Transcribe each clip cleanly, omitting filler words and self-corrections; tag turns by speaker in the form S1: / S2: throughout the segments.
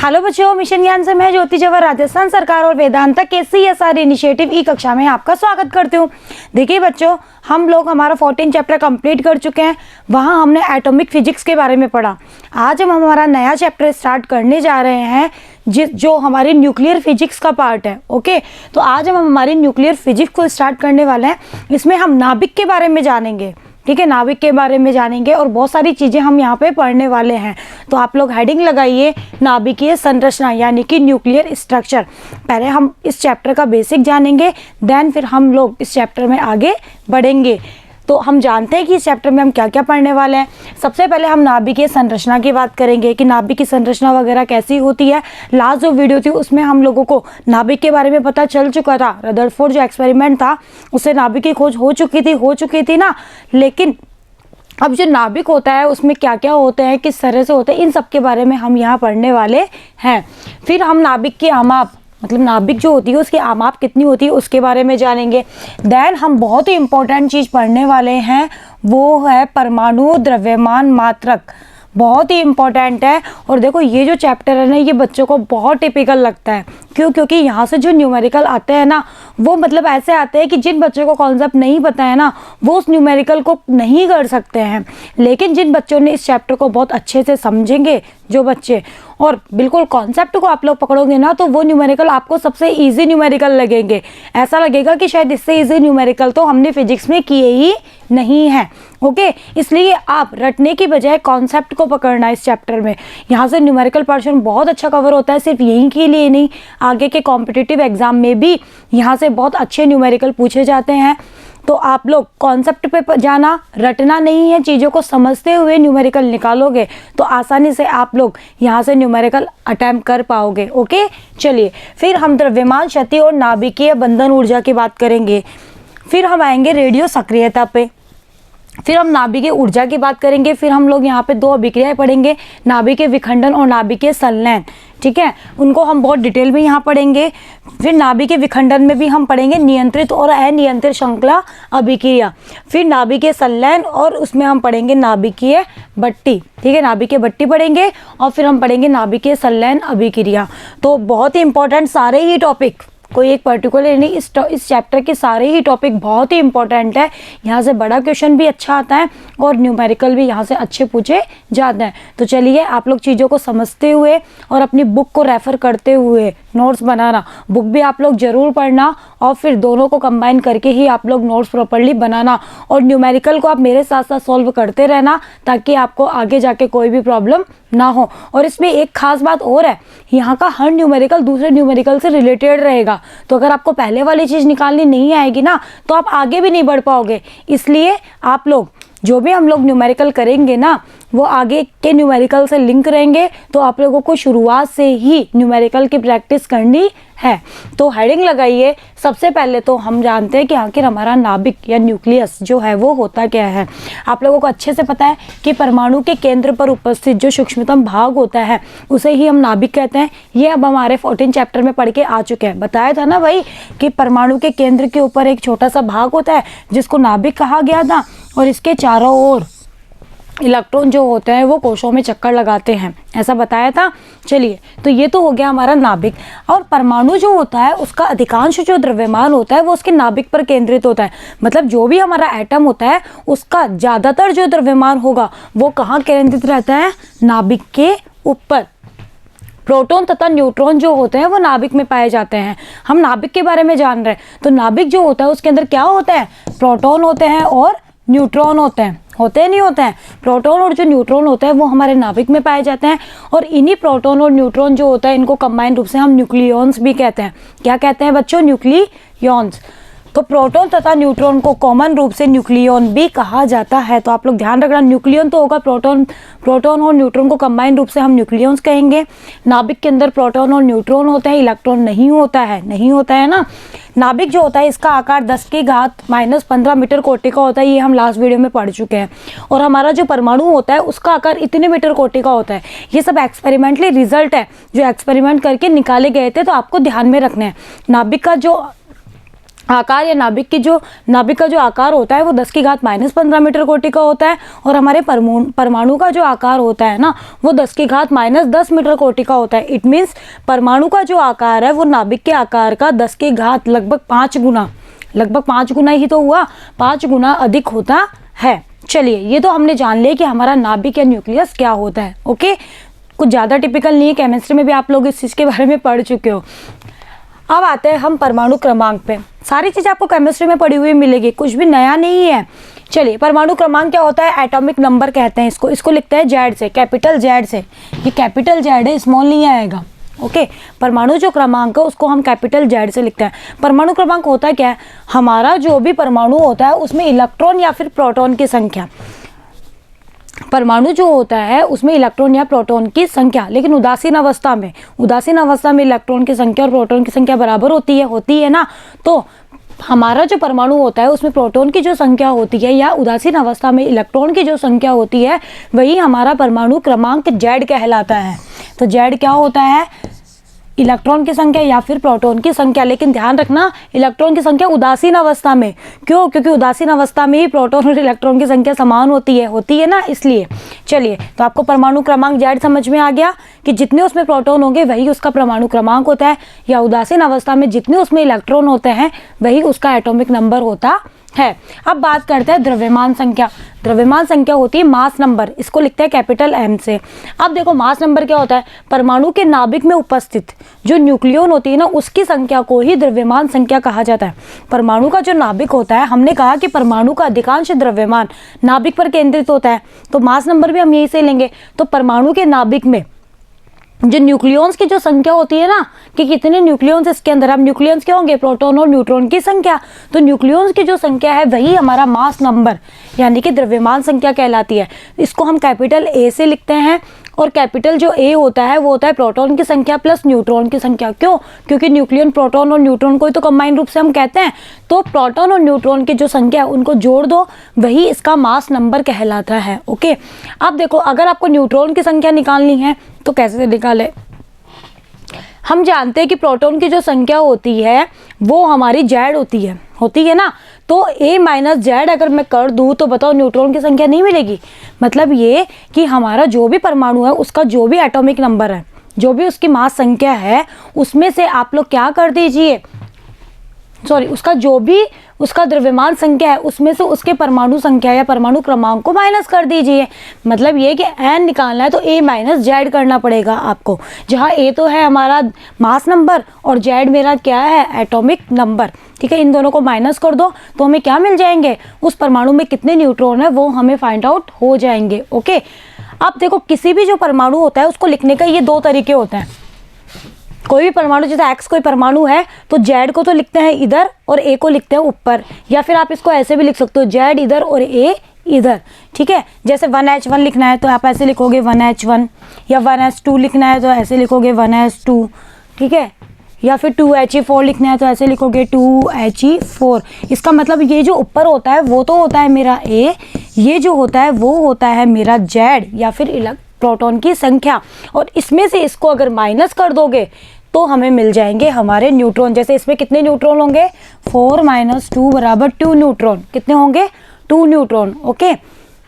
S1: Hello बच्चों, mission ज्ञान से मैं ज्योति जवाहर राजस्थान सरकार और वेदांता के CSR इनिशिएटिव ई कक्षा में आपका स्वागत करती हूँ। देखिए बच्चों, हम लोग हमारा 14 चैप्टर कंप्लीट कर चुके हैं। वहाँ हमने एटॉमिक फिजिक्स के बारे में पढ़ा। आज हम हमारा नया चैप्टर स्टार्ट करने जा रहे हैं जो हमारी न्यूक्लियर फिजिक्स का पार्ट है। ओके, तो आज हम हमारी न्यूक्लियर फिजिक्स को स्टार्ट करने वाले हैं। इसमें हम नाभिक के बारे में जानेंगे, ठीक है, नाभिक के बारे में जानेंगे और बहुत सारी चीज़ें हम यहाँ पे पढ़ने वाले हैं। तो आप लोग हेडिंग लगाइए नाभिकीय संरचना यानी कि न्यूक्लियर स्ट्रक्चर। पहले हम इस चैप्टर का बेसिक जानेंगे, देन फिर हम लोग इस चैप्टर में आगे बढ़ेंगे। तो हम जानते हैं कि इस चैप्टर में हम क्या क्या पढ़ने वाले हैं। सबसे पहले हम नाभिकीय संरचना की बात करेंगे कि नाभिक की संरचना वगैरह कैसी होती है। लास्ट जो वीडियो थी उसमें हम लोगों को नाभिक के बारे में पता चल चुका था। रदरफोर्ड जो एक्सपेरिमेंट था उससे नाभिक की खोज हो चुकी थी ना। लेकिन अब जो नाभिक होता है उसमें क्या क्या होते हैं, किस तरह से होते हैं, इन सब के बारे में हम यहाँ पढ़ने वाले हैं। फिर हम नाभिक की आमाप, मतलब नाभिक जो होती है उसकी आमाप कितनी होती है उसके बारे में जानेंगे। देन हम बहुत ही इंपॉर्टेंट चीज़ पढ़ने वाले हैं, वो है परमाणु द्रव्यमान मात्रक। बहुत ही इंपॉर्टेंट है। और देखो ये जो चैप्टर है ना, ये बच्चों को बहुत टिपिकल लगता है। क्यों? क्योंकि यहाँ से जो न्यूमेरिकल आते हैं ना, वो मतलब ऐसे आते हैं कि जिन बच्चों को कॉन्सेप्ट नहीं पता है ना, वो उस न्यूमेरिकल को नहीं कर सकते हैं। लेकिन जिन बच्चों ने इस चैप्टर को बहुत अच्छे से समझेंगे, जो बच्चे और बिल्कुल कॉन्सेप्ट को आप लोग पकड़ोगे ना, तो वो न्यूमेरिकल आपको सबसे ईजी न्यूमेरिकल लगेंगे। ऐसा लगेगा कि शायद इससे ईजी न्यूमेरिकल तो हमने फिजिक्स में किए ही नहीं है। ओके, इसलिए आप रटने की बजाय कॉन्सेप्ट को पकड़ना इस चैप्टर में। यहाँ से न्यूमेरिकल पोर्शन बहुत अच्छा कवर होता है। सिर्फ यहीं के लिए नहीं, आगे के कॉम्पिटिटिव एग्जाम में भी यहाँ से बहुत अच्छे न्यूमेरिकल पूछे जाते हैं। तो आप लोग कॉन्सेप्ट पे जाना, रटना नहीं है, चीज़ों को समझते हुए न्यूमेरिकल निकालोगे तो आसानी से आप लोग यहाँ से न्यूमेरिकल अटैम्प्ट कर पाओगे। ओके, चलिए फिर हम द्रव्यमान शक्ति और नाभिकीय बंधन ऊर्जा की बात करेंगे। फिर हम आएंगे रेडियो सक्रियता पे। फिर हम नाभिकीय ऊर्जा की बात करेंगे। फिर हम लोग यहाँ पे दो अभिक्रियाएं पढ़ेंगे, नाभिकीय विखंडन और नाभिकीय संलयन। ठीक है, उनको हम बहुत डिटेल में यहाँ पढ़ेंगे। फिर नाभिकीय विखंडन में भी हम पढ़ेंगे नियंत्रित और अनियंत्रित श्रृंखला अभिक्रिया। फिर नाभिकीय संलयन और उसमें हम पढ़ेंगे नाभिकीय भट्टी। ठीक है, नाभिकीय भट्टी पढ़ेंगे और फिर हम पढ़ेंगे नाभिकीय संलयन अभिक्रिया। तो बहुत ही इंपॉर्टेंट सारे ही टॉपिक, कोई एक पर्टिकुलर नहीं, इस चैप्टर के सारे ही टॉपिक बहुत ही इंपॉर्टेंट है। यहाँ से बड़ा क्वेश्चन भी अच्छा आता है और न्यूमेरिकल भी यहाँ से अच्छे पूछे जाते हैं। तो चलिए आप लोग चीज़ों को समझते हुए और अपनी बुक को रेफ़र करते हुए नोट्स बनाना। बुक भी आप लोग ज़रूर पढ़ना और फिर दोनों को कंबाइन करके ही आप लोग नोट्स प्रॉपर्ली बनाना। और न्यूमेरिकल को आप मेरे साथ साथ सॉल्व करते रहना ताकि आपको आगे जाके कोई भी प्रॉब्लम ना हो। और इसमें एक खास बात और है, यहाँ का हर न्यूमेरिकल दूसरे न्यूमेरिकल से रिलेटेड रहेगा। तो अगर आपको पहले वाली चीज़ निकालनी नहीं आएगी ना, तो आप आगे भी नहीं बढ़ पाओगे। इसलिए आप लोग जो भी हम लोग न्यूमेरिकल करेंगे ना, वो आगे के न्यूमेरिकल से लिंक रहेंगे। तो आप लोगों को शुरुआत से ही न्यूमेरिकल की प्रैक्टिस करनी है। तो हेडिंग लगाइए। सबसे पहले तो हम जानते हैं कि आखिर हमारा नाभिक या न्यूक्लियस जो है वो होता क्या है। आप लोगों को अच्छे से पता है कि परमाणु के केंद्र पर उपस्थित जो सूक्ष्मतम भाग होता है उसे ही हम नाभिक कहते हैं। ये अब हमारे 14 चैप्टर में पढ़ के आ चुके हैं। बताया था ना भाई कि परमाणु के केंद्र के ऊपर एक छोटा सा भाग होता है जिसको नाभिक कहा गया था, और इसके चारों ओर इलेक्ट्रॉन जो होते हैं वो कोशों में चक्कर लगाते हैं, ऐसा बताया था। चलिए, तो ये तो हो गया हमारा नाभिक। और परमाणु जो होता है उसका अधिकांश जो द्रव्यमान होता है वो उसके नाभिक पर केंद्रित होता है। मतलब जो भी हमारा एटम होता है उसका ज़्यादातर जो द्रव्यमान होगा वो कहाँ केंद्रित रहता है? नाभिक के ऊपर। प्रोटॉन तथा न्यूट्रॉन जो होते हैं वो नाभिक में पाए जाते हैं। हम नाभिक के बारे में जान रहे हैं। तो नाभिक जो होता है उसके अंदर क्या होता है? प्रोटॉन होते हैं और न्यूट्रॉन होते हैं। होते नहीं होते हैं? प्रोटॉन और जो न्यूट्रॉन होते हैं वो हमारे नाभिक में पाए जाते हैं। और इन्हीं प्रोटॉन और न्यूट्रॉन जो होता है इनको कंबाइंड रूप से हम न्यूक्लियॉन्स भी कहते हैं। क्या कहते हैं बच्चों? न्यूक्लियॉन्स। तो प्रोटॉन तथा न्यूट्रॉन को कॉमन रूप से न्यूक्लियॉन भी कहा जाता है। तो आप लोग ध्यान रखना, न्यूक्लियॉन तो होगा प्रोटॉन और न्यूट्रॉन को कंबाइंड रूप से हम न्यूक्लियॉन्स कहेंगे। नाभिक के अंदर प्रोटॉन और न्यूट्रॉन होते हैं, इलेक्ट्रॉन नहीं होता है ना। नाभिक जो होता है इसका आकार 10 की घात -15 मीटर कोटि का होता है। ये हम लास्ट वीडियो में पढ़ चुके हैं। और हमारा जो परमाणु होता है उसका आकार इतने मीटर कोटि का होता है। ये सब एक्सपेरिमेंटली रिजल्ट है जो एक्सपेरिमेंट करके निकाले गए थे, तो आपको ध्यान में रखना है। नाभिक का जो आकार या नाभिक का जो आकार होता है वो 10 की घात -15 मीटर कोटि का होता है, और हमारे परमाणु का जो आकार होता है ना वो 10 की घात -10 मीटर कोटि का होता है। इट मीन्स परमाणु का जो आकार है वो नाभिक के आकार का 10 की घात लगभग 5 गुना ही तो हुआ, 5 गुना अधिक होता है। चलिए, ये तो हमने जान लिया कि हमारा नाभिक या न्यूक्लियस क्या होता है। ओके, कुछ ज़्यादा टिपिकल नहीं है, केमिस्ट्री में भी आप लोग इस चीज़ के बारे में पढ़ चुके हो। अब आते हैं हम परमाणु क्रमांक पे। सारी चीज़ आपको केमिस्ट्री में पढ़ी हुई मिलेगी, कुछ भी नया नहीं है। चलिए, परमाणु क्रमांक क्या होता है? एटॉमिक नंबर कहते हैं इसको लिखते हैं जेड से, कैपिटल जेड से। ये कैपिटल जेड है, स्मॉल नहीं आएगा। ओके, परमाणु जो क्रमांक है उसको हम कैपिटल जेड से लिखते हैं। परमाणु क्रमांक होता क्या है? हमारा जो भी परमाणु होता है उसमें इलेक्ट्रॉन या फिर प्रोटॉन की संख्या, परमाणु जो होता है उसमें इलेक्ट्रॉन या प्रोटॉन की संख्या, लेकिन उदासीन अवस्था में इलेक्ट्रॉन की संख्या और प्रोटॉन की संख्या बराबर होती है ना। तो हमारा जो परमाणु होता है उसमें प्रोटॉन की जो संख्या होती है या उदासीन अवस्था में इलेक्ट्रॉन की जो संख्या होती है वही हमारा परमाणु क्रमांक जेड कहलाता है। तो जेड क्या होता है? इलेक्ट्रॉन की संख्या या फिर प्रोटॉन की संख्या। लेकिन ध्यान रखना, इलेक्ट्रॉन की संख्या उदासीन अवस्था में। क्यों? क्योंकि उदासीन अवस्था में ही प्रोटॉन और इलेक्ट्रॉन की संख्या समान होती है ना, इसलिए। चलिए, तो आपको परमाणु क्रमांक जेड समझ में आ गया कि जितने उसमें प्रोटॉन होंगे वही उसका परमाणु क्रमांक होता है, या उदासीन अवस्था में जितने उसमें इलेक्ट्रॉन होते हैं वही उसका एटॉमिक नंबर होता है। अब बात करते हैं द्रव्यमान संख्या। द्रव्यमान संख्या होती है मास नंबर, इसको लिखते हैं कैपिटल एम से। अब देखो, मास नंबर क्या होता है? परमाणु के नाभिक में उपस्थित जो न्यूक्लियन होती है ना उसकी संख्या को ही द्रव्यमान संख्या कहा जाता है। परमाणु का जो नाभिक होता है, हमने कहा कि परमाणु का अधिकांश द्रव्यमान नाभिक पर केंद्रित होता है, तो मास नंबर भी हम यही से लेंगे। तो परमाणु के नाभिक में जो न्यूक्लियॉन्स की जो संख्या होती है ना कि कितने न्यूक्लियॉन्स इसके अंदर, अब न्यूक्लियॉन्स क्या होंगे? प्रोटॉन और न्यूट्रॉन की संख्या। तो न्यूक्लियॉन्स की जो संख्या है वही हमारा मास नंबर यानी कि द्रव्यमान संख्या कहलाती है। इसको हम कैपिटल ए से लिखते हैं, और कैपिटल जो ए होता है वो होता है प्रोटॉन की संख्या प्लस न्यूट्रॉन की संख्या। क्यों? क्योंकि न्यूक्लियन प्रोटॉन और न्यूट्रॉन को ही तो कंबाइंड रूप से हम कहते हैं। तो प्रोटॉन और न्यूट्रॉन की जो संख्या है उनको जोड़ दो, वही इसका मास नंबर कहलाता है। ओके, अब देखो, अगर आपको न्यूट्रॉन की संख्या निकालनी है तो कैसे निकाले? हम जानते हैं कि प्रोटॉन की जो संख्या होती है वो हमारी जेड होती है ना। तो ए माइनस जेड अगर मैं कर दूँ तो बताओ न्यूट्रॉन की संख्या नहीं मिलेगी। मतलब ये कि हमारा जो भी परमाणु है उसका जो भी एटॉमिक नंबर है, जो भी उसकी मास संख्या है, उसमें से आप लोग क्या कर दीजिए, उसका जो भी उसका द्रव्यमान संख्या है उसमें से उसके परमाणु संख्या या परमाणु क्रमांक को माइनस कर दीजिए। मतलब ये कि एन निकालना है तो ए माइनस जेड करना पड़ेगा आपको, जहाँ ए तो है हमारा मास नंबर और जेड मेरा क्या है? Atomic number. ठीक है, इन दोनों को माइनस कर दो तो हमें क्या मिल जाएंगे? उस परमाणु में कितने न्यूट्रॉन है वो हमें फाइंड आउट हो जाएंगे। ओके, अब देखो, किसी भी जो परमाणु होता है उसको लिखने का ये दो तरीके होते हैं। कोई भी परमाणु, जैसे एक्स कोई परमाणु है तो जेड को तो लिखते हैं इधर और ए को लिखते हैं ऊपर, या फिर आप इसको ऐसे भी लिख सकते हो, जेड इधर और ए इधर। ठीक है, जैसे 1H1 लिखना है तो आप ऐसे लिखोगे 1H1, या 1S2 लिखना है तो ऐसे लिखोगे 1S2। ठीक है, या फिर 2He4 लिखना है तो ऐसे लिखोगे 2He4। इसका मतलब ये जो ऊपर होता है वो तो होता है मेरा ए, ये जो होता है वो होता है मेरा जेड या फिर प्रोटॉन की संख्या, और इसमें से इसको अगर माइनस कर दोगे तो हमें मिल जाएंगे हमारे न्यूट्रॉन। जैसे इसमें कितने न्यूट्रॉन होंगे? 4 - 2 = 2 न्यूट्रॉन। कितने होंगे? 2 न्यूट्रॉन। ओके,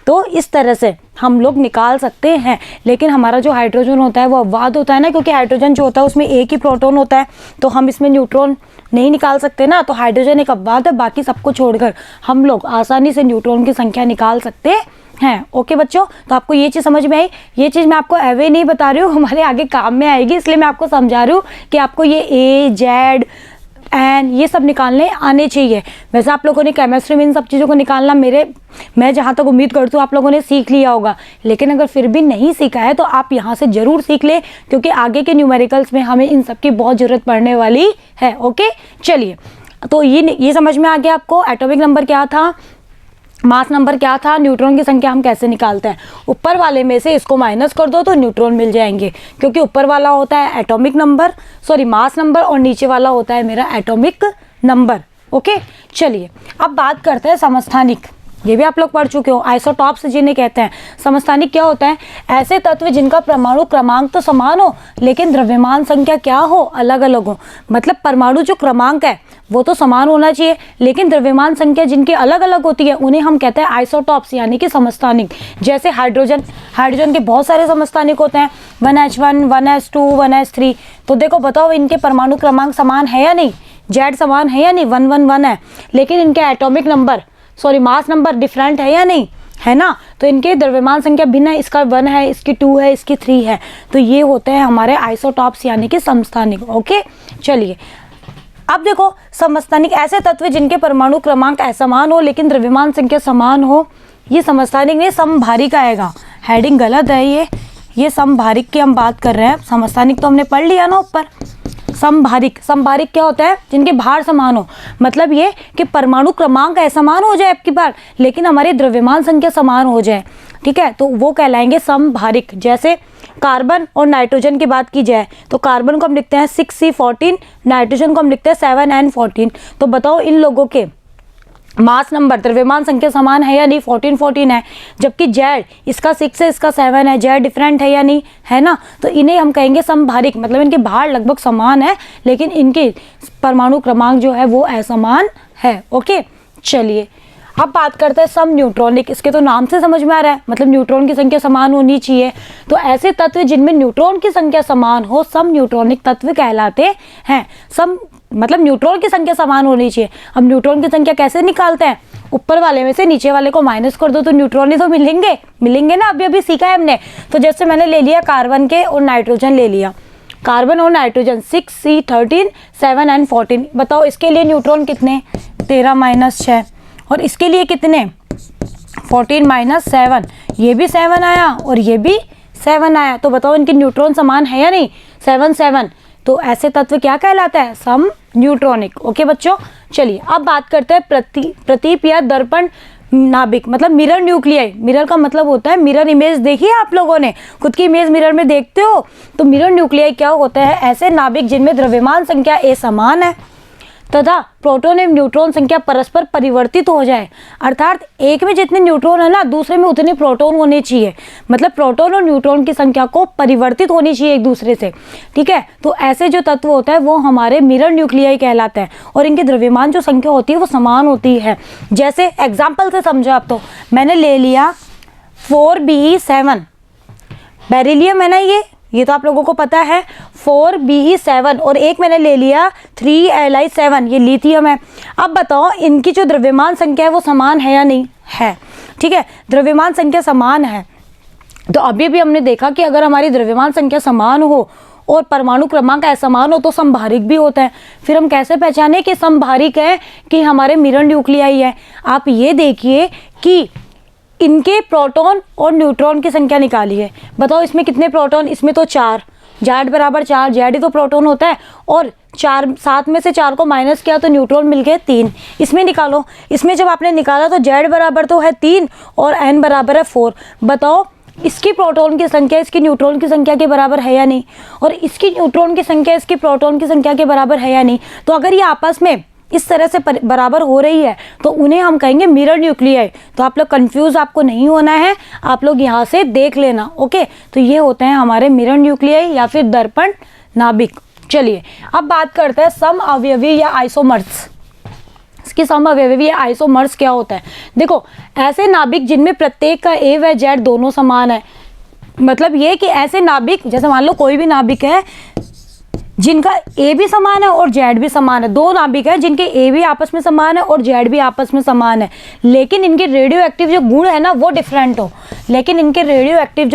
S1: तो इस तरह से हम लोग निकाल सकते हैं। लेकिन हमारा जो हाइड्रोजन होता है वो अपवाद होता है ना, क्योंकि हाइड्रोजन जो होता है उसमें एक ही प्रोटॉन होता है, तो हम इसमें न्यूट्रॉन नहीं निकाल सकते ना। तो हाइड्रोजन एक अपवाद है, बाकी सबको छोड़कर हम लोग आसानी से न्यूट्रॉन की संख्या निकाल सकते हैं। ओके बच्चों, तो आपको ये चीज़ समझ में आई? ये चीज़ मैं आपको एवे नहीं बता रही हूँ, हमारे आगे काम में आएगी, इसलिए मैं आपको समझा रही हूँ कि आपको ये ए, जेड, एन ये सब निकालने आने चाहिए। वैसे आप लोगों ने केमिस्ट्री में इन सब चीज़ों को निकालना मैं जहाँ तक उम्मीद करती हूँ आप लोगों ने सीख लिया होगा। लेकिन अगर फिर भी नहीं सीखा है तो आप यहाँ से ज़रूर सीख ले, क्योंकि आगे के न्यूमेरिकल्स में हमें इन सब की बहुत ज़रूरत पड़ने वाली है। ओके, चलिए, तो ये समझ में आ गया आपको एटॉमिक नंबर क्या था, मास नंबर क्या था, न्यूट्रॉन की संख्या हम कैसे निकालते हैं। ऊपर वाले में से इसको माइनस कर दो तो न्यूट्रॉन मिल जाएंगे, क्योंकि ऊपर वाला होता है एटॉमिक नंबर, मास नंबर, और नीचे वाला होता है मेरा एटॉमिक नंबर। ओके, चलिए अब बात करते हैं समस्थानिक। ये भी आप लोग पढ़ चुके हो। आइसोटॉप्स जिन्हें कहते हैं। समस्थानिक क्या होता है? ऐसे तत्व जिनका परमाणु क्रमांक तो समान हो लेकिन द्रव्यमान संख्या क्या हो, अलग अलग हो। मतलब परमाणु जो क्रमांक है वो तो समान होना चाहिए लेकिन द्रव्यमान संख्या जिनकी अलग अलग होती है उन्हें हम कहते हैं आइसोटॉप्स यानी कि समस्थानिक। जैसे हाइड्रोजन के बहुत सारे समस्थानिक होते हैं, 1H1, 1S2, 1S3। तो देखो बताओ इनके परमाणु क्रमांक समान है या नहीं, जेड समान है या नहीं, 111 है, लेकिन इनके atomic number mass number different है या नहीं, है ना। तो इनके द्रव्यमान संख्या भिन्न है, इसका 1 है, इसकी 2 है, इसकी 3 है। तो ये होते हैं हमारे आइसोटॉप्स यानी कि समस्थानिक। ओके, चलिए अब देखो समस्थानिक ऐसे तत्व जिनके परमाणु क्रमांक असमान हो लेकिन द्रव्यमान संख्या समान हो, ये समस्थानिक नहीं समभारिक आएगा। हेडिंग गलत है, ये समभारिक की हम बात कर रहे हैं। समस्थानिक तो हमने पढ़ लिया ना ऊपर। समभारिक क्या होता है? जिनके भार समान हो। मतलब ये कि परमाणु क्रमांक असमान हो जाए आपकी बार लेकिन हमारी द्रव्यमान संख्या समान हो जाए, ठीक है, तो वो कहलाएंगे समभारिक। जैसे कार्बन और नाइट्रोजन की बात की जाए तो कार्बन को हम लिखते हैं 6C14, नाइट्रोजन को हम लिखते हैं 7N14। तो बताओ इन लोगों के मास नंबर द्रव्यमान संख्या समान है या नहीं, 14 है, जबकि जेड इसका 6 है, इसका 7 है, जेड डिफरेंट है या नहीं, है ना। तो इन्हें हम कहेंगे समभारिक। मतलब इनके भार लगभग समान है लेकिन इनके परमाणु क्रमांक जो है वो असमान है। ओके, चलिए अब बात करते हैं सम न्यूट्रॉनिक। इसके तो नाम से समझ में आ रहा है, मतलब न्यूट्रॉन की संख्या समान होनी चाहिए। तो ऐसे तत्व जिनमें न्यूट्रॉन की संख्या समान हो सम न्यूट्रॉनिक तत्व कहलाते हैं। सम मतलब न्यूट्रॉन की संख्या समान होनी चाहिए। अब न्यूट्रॉन की संख्या कैसे निकालते हैं? ऊपर वाले में से नीचे वाले को माइनस कर दो तो न्यूट्रॉन ही तो मिलेंगे ना। अभी सीखा है हमने। तो जैसे मैंने ले लिया कार्बन के और नाइट्रोजन ले लिया, कार्बन और नाइट्रोजन 6C13, 7N14। बताओ इसके लिए न्यूट्रॉन कितने? 13 - 6। और इसके लिए कितने? 14 - 7। ये भी 7 आया और ये भी 7 आया। तो बताओ इनके न्यूट्रॉन समान है या नहीं? 7 7। तो ऐसे तत्व क्या कहलाता है? सम न्यूट्रॉनिक। ओके बच्चों, चलिए अब बात करते हैं प्रतीप या दर्पण नाभिक, मतलब मिरर न्यूक्लियाई। मिरर का मतलब होता है मिरर इमेज। देखिए आप लोगों ने खुद की इमेज मिरर में देखते हो। तो मिरर न्यूक्लियाई क्या होता है? ऐसे नाभिक जिनमें द्रव्यमान संख्या असमान है तथा प्रोटॉन एवं न्यूट्रॉन संख्या परस्पर परिवर्तित हो जाए। अर्थात एक में जितने न्यूट्रॉन है ना दूसरे में उतने प्रोटॉन होने चाहिए। मतलब प्रोटॉन और न्यूट्रॉन की संख्या को परिवर्तित होनी चाहिए एक दूसरे से, ठीक है। तो ऐसे जो तत्व होता है वो हमारे मिरर न्यूक्लियाई कहलाते हैं और इनके द्रव्यमान जो संख्या होती है वो समान होती है। जैसे एग्जाम्पल से समझो आप। तो मैंने ले लिया 4Be7 बेरिलियम है ना, ये तो आप लोगों को पता है 4Be7। और एक मैंने ले लिया 3Li7, ये लिथियम है। अब बताओ इनकी जो द्रव्यमान संख्या है वो समान है या नहीं है, ठीक है। द्रव्यमान संख्या समान है। तो अभी भी हमने देखा कि अगर हमारी द्रव्यमान संख्या समान हो और परमाणु क्रमांक असमान हो तो समभारिक भी होता है। फिर हम कैसे पहचाने कि समभारिक है कि हमारे मिरर न्यूक्लियाई है? आप ये देखिए कि इनके प्रोटॉन और न्यूट्रॉन की संख्या निकाली है। बताओ इसमें कितने प्रोटॉन? इसमें तो 4, जेड बराबर 4, जेड ही तो प्रोटॉन होता है। और 7 में से 4 को माइनस किया तो न्यूट्रॉन मिल गए 3। इसमें निकालो, इसमें जब आपने निकाला तो जेड बराबर तो है 3 और एन बराबर है 4। बताओ इसकी प्रोटॉन की संख्या इसकी न्यूट्रॉन की संख्या के बराबर है या नहीं, और इसकी न्यूट्रॉन की संख्या इसकी प्रोटॉन की संख्या के बराबर है या नहीं। तो अगर ये आपस में इस तरह से बराबर हो रही है तो उन्हें हम कहेंगे मिरर न्यूक्लियाई। तो आप लोग कंफ्यूज आपको नहीं होना है, आप लोग यहाँ से देख लेना। ओके, तो ये होते हैं हमारे मिरर न्यूक्लियाई या फिर दर्पण नाभिक। चलिए अब बात करते हैं सम अवयवी या आइसोमर्स। इसकी सम अवयवी या आइसोमर्स क्या होता है? देखो ऐसे नाभिक जिनमें प्रत्येक का ए व जेड दोनों समान है। मतलब ये कि ऐसे नाभिक, जैसे मान लो कोई भी नाभिक है जिनका ए भी समान है और जेड भी समान है। 2 नाभिक है जिनके ए भी आपस में समान है और जेड भी आपस में समान है, लेकिन इनके रेडियो एक्टिव जो गुण है ना वो डिफरेंट हो। लेकिन इनके रेडियो एक्टिव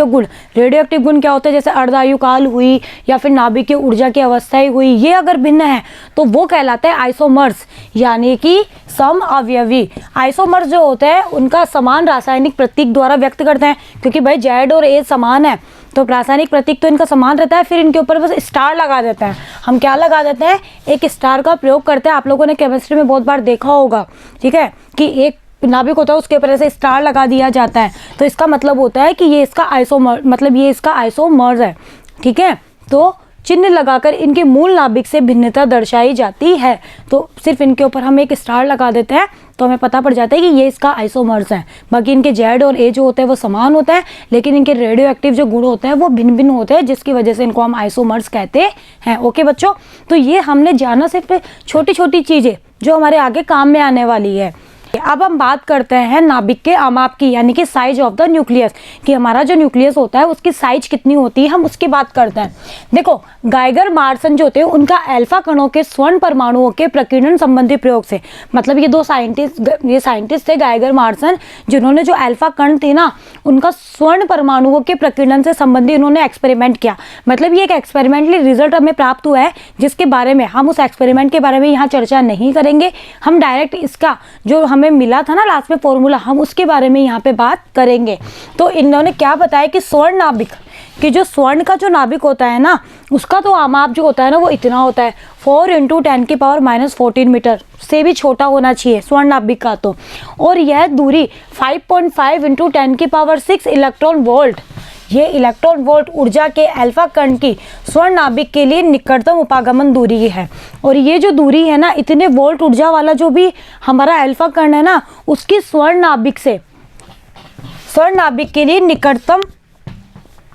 S1: गुण क्या होते हैं? जैसे अर्धायुकाल हुई या फिर नाभिकीय ऊर्जा की अवस्थाएं हुई, ये अगर भिन्न है तो वो कहलाता है आइसोमर्स यानी कि सम अवयवी। आइसोमर्स जो होते हैं उनका समान रासायनिक प्रतीक द्वारा व्यक्त करते हैं, क्योंकि भाई जेड और ए समान है तो रासायनिक प्रतीक तो इनका समान रहता है। फिर इनके ऊपर बस स्टार लगा देते हैं। हम क्या लगा देते हैं? एक स्टार का प्रयोग करते हैं। आप लोगों ने केमिस्ट्री में बहुत बार देखा होगा, ठीक है, कि एक नाभिक होता है उसके ऊपर ऐसे स्टार लगा दिया जाता है। तो इसका मतलब होता है कि ये इसका आइसोमर, मतलब ये इसका आइसोमर्स है, ठीक है। तो चिन्ह लगाकर इनके मूल नाभिक से भिन्नता दर्शाई जाती है। तो सिर्फ इनके ऊपर हम एक स्टार लगा देते हैं तो हमें पता पड़ जाता है कि ये इसका आइसोमर्स है। बाकी इनके जेड और ए जो होते हैं वो समान होते हैं, लेकिन इनके रेडियो एक्टिव जो गुण होते हैं वो भिन्न भिन्न होते हैं, जिसकी वजह से इनको हम आइसोमर्स कहते हैं। ओके बच्चों, तो ये हमने जाना सिर्फ छोटी छोटी चीज़ें जो हमारे आगे काम में आने वाली है। अब हम बात करते हैं नाभिक के आमाप की, यानी कि साइज ऑफ द न्यूक्लियस, कि हमारा जो न्यूक्लियस होता है उसकी साइज कितनी होती है, हम उसकी बात करते हैं। देखो, गाइगर मार्सन जो होते हैं उनका अल्फा कणों के स्वर्ण परमाणुओं के प्रकीर्णन संबंधी प्रयोग से, मतलब ये साइंटिस्ट थे गाइगर मार्सन, जिन्होंने जो अल्फा कण थे ना उनका स्वर्ण परमाणुओं के प्रकीर्णन से संबंधी उन्होंने एक्सपेरिमेंट किया। मतलब ये एक एक्सपेरिमेंटली रिजल्ट हमें प्राप्त हुआ है, जिसके बारे में हम उस एक्सपेरिमेंट के बारे में यहाँ चर्चा नहीं करेंगे। हम डायरेक्ट इसका जो हमें मिला था ना लास्ट में फॉर्मूला, हम उसके बारे में यहाँ पे बात करेंगे। तो इन्होंने क्या बताया कि स्वर्ण नाभिक कि जो स्वर्ण का जो नाभिक होता है ना उसका तो आमाप जो होता है ना वो इतना होता है 4 × 10⁻⁻14 मीटर से भी छोटा होना चाहिए स्वर्ण नाभिक का तो। और यह दूरी 5.5 × 10⁻6 इलेक्ट्रॉन वोल्ट, ये इलेक्ट्रॉन वोल्ट ऊर्जा के अल्फा कण की स्वर्ण नाभिक के लिए निकटतम उपागमन दूरी है। और ये जो दूरी है ना, इतने वोल्ट ऊर्जा वाला जो भी हमारा अल्फा कण है ना उसकी स्वर्ण नाभिक के लिए निकटतम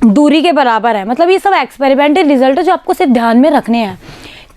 S1: दूरी के बराबर है। मतलब ये सब एक्सपेरिमेंटल रिजल्ट है जो आपको सिर्फ ध्यान में रखने हैं।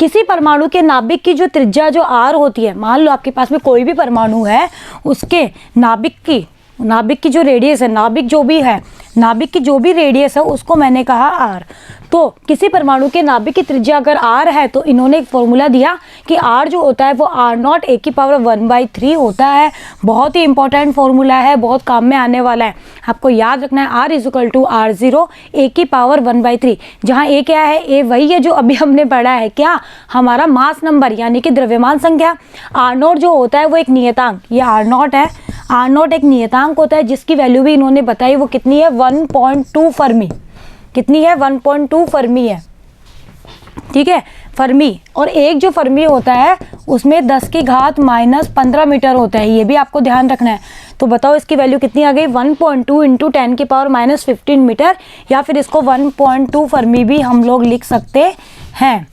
S1: किसी परमाणु के नाभिक की जो त्रिज्या जो आर होती है, मान लो आपके पास में कोई भी परमाणु है, उसके नाभिक की जो रेडियस है, नाभिक की जो भी रेडियस है उसको मैंने कहा आर। तो किसी परमाणु के नाभिक की त्रिज्या अगर आर है तो इन्होंने एक फॉर्मूला दिया कि आर जो होता है वो r0 a⁻1/3 होता है। बहुत ही इंपॉर्टेंट फॉर्मूला है, बहुत काम में आने वाला है। आपको याद रखना है r = r0 a⁻1/3, जहाँ a क्या है, a वही है जो अभी हमने पढ़ा है, क्या हमारा मास नंबर यानी कि द्रव्यमान संख्या। r0 जो होता है वो एक नियतांक, ये r0 है, r0 एक नियतांक होता है जिसकी वैल्यू भी इन्होंने बताई, वो कितनी है 1.2 फर्मी। कितनी है 1.2 फर्मी है, ठीक है फर्मी। और एक जो फर्मी होता है उसमें 10⁻⁻15 मीटर होता है, ये भी आपको ध्यान रखना है। तो बताओ इसकी वैल्यू कितनी आ गई 1.2 × 10⁻15 मीटर, या फिर इसको 1.2 फर्मी भी हम लोग लिख सकते हैं।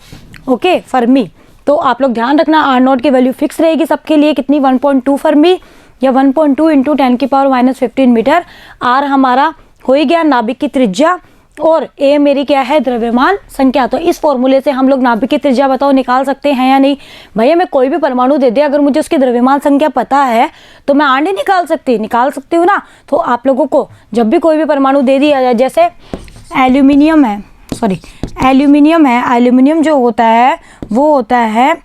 S1: ओके फर्मी, तो आप लोग ध्यान रखना r0 की वैल्यू फिक्स रहेगी सबके लिए, कितनी 1.2 फर्मी या 1.2 × 10⁻15 मीटर। r हमारा हो ही गया नाभिक की त्रिज्या, और a मेरी क्या है द्रव्यमान संख्या। तो इस फॉर्मूले से हम लोग नाभिक की त्रिज्या बताओ निकाल सकते हैं या नहीं। भैया मैं कोई भी परमाणु दे दे, अगर मुझे उसकी द्रव्यमान संख्या पता है तो मैं आगे निकाल सकती हूँ ना। तो आप लोगों को जब भी कोई भी परमाणु दे दिया जाए, जैसे एल्यूमिनियम है, एल्यूमिनियम जो होता है वो होता है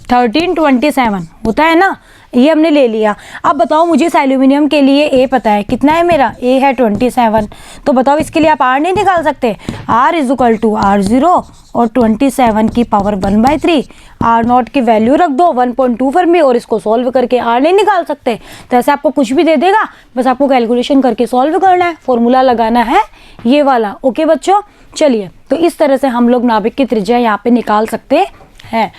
S1: 1327 होता है ना, ये हमने ले लिया। अब बताओ मुझे इस एल्यूमिनियम के लिए A पता है, कितना है मेरा A है 27। तो बताओ इसके लिए आप R नहीं निकाल सकते, R = R0 और 27 की पावर 1/3, R0 की वैल्यू रख दो 1.2 फर्मी और इसको सॉल्व करके R नहीं निकाल सकते। तो ऐसे आपको कुछ भी दे देगा, बस आपको कैलकुलेशन करके सॉल्व करना है, फॉर्मूला लगाना है ये वाला। ओके बच्चों, चलिए तो इस तरह से हम लोग नाभिक की त्रिज्या यहाँ पे निकाल सकते हैं।